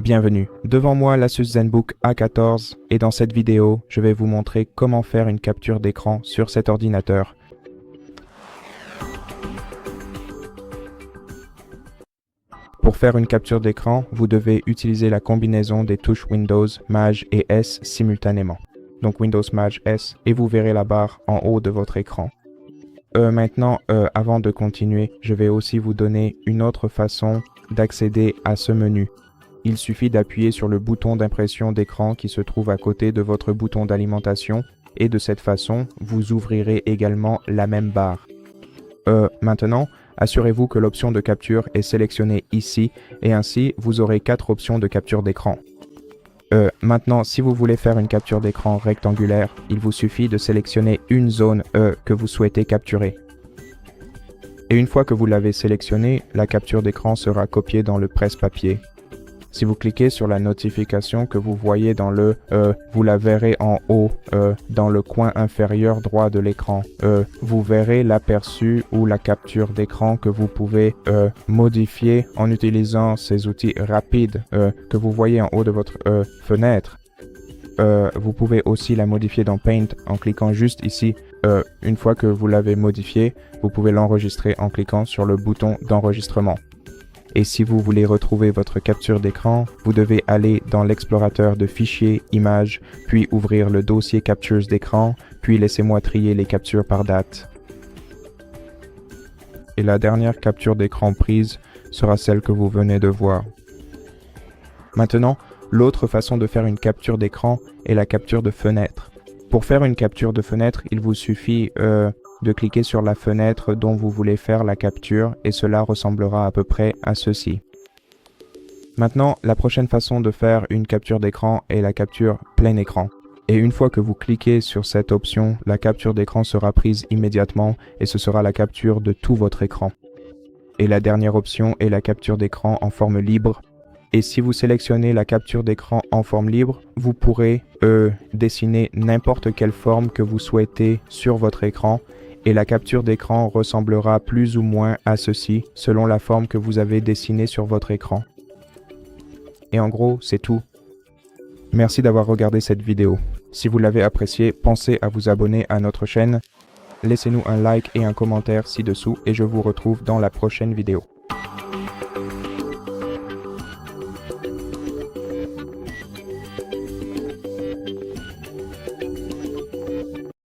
Bienvenue, devant moi l'Asus ZenBook A14 et dans cette vidéo, je vais vous montrer comment faire une capture d'écran sur cet ordinateur. Pour faire une capture d'écran, vous devez utiliser la combinaison des touches Windows, Maj et S simultanément. Donc Windows, Maj, S et vous verrez la barre en haut de votre écran. Maintenant, avant de continuer, je vais aussi vous donner une autre façon d'accéder à ce menu. Il suffit d'appuyer sur le bouton d'impression d'écran qui se trouve à côté de votre bouton d'alimentation et de cette façon, vous ouvrirez également la même barre. Maintenant, assurez-vous que l'option de capture est sélectionnée ici et ainsi, vous aurez 4 options de capture d'écran. Maintenant, si vous voulez faire une capture d'écran rectangulaire, il vous suffit de sélectionner une zone que vous souhaitez capturer. Et une fois que vous l'avez sélectionné, la capture d'écran sera copiée dans le presse-papier. Si vous cliquez sur la notification que vous voyez dans le vous la verrez en haut dans le coin inférieur droit de l'écran. Vous verrez l'aperçu ou la capture d'écran que vous pouvez modifier en utilisant ces outils rapides que vous voyez en haut de votre fenêtre. Vous pouvez aussi la modifier dans Paint en cliquant juste ici. Une fois que vous l'avez modifié, vous pouvez l'enregistrer en cliquant sur le bouton d'enregistrement. Et si vous voulez retrouver votre capture d'écran, vous devez aller dans l'explorateur de fichiers, images, puis ouvrir le dossier captures d'écran, puis laissez-moi trier les captures par date. Et la dernière capture d'écran prise sera celle que vous venez de voir. Maintenant, l'autre façon de faire une capture d'écran est la capture de fenêtre. Pour faire une capture de fenêtre, il vous suffit de cliquer sur la fenêtre dont vous voulez faire la capture et cela ressemblera à peu près à ceci. Maintenant, la prochaine façon de faire une capture d'écran est la capture plein écran. Et une fois que vous cliquez sur cette option, la capture d'écran sera prise immédiatement et ce sera la capture de tout votre écran. Et la dernière option est la capture d'écran en forme libre. Et si vous sélectionnez la capture d'écran en forme libre, vous pourrez dessiner n'importe quelle forme que vous souhaitez sur votre écran. Et la capture d'écran ressemblera plus ou moins à ceci, selon la forme que vous avez dessinée sur votre écran. Et en gros, c'est tout. Merci d'avoir regardé cette vidéo. Si vous l'avez appréciée, pensez à vous abonner à notre chaîne. Laissez-nous un like et un commentaire ci-dessous et je vous retrouve dans la prochaine vidéo.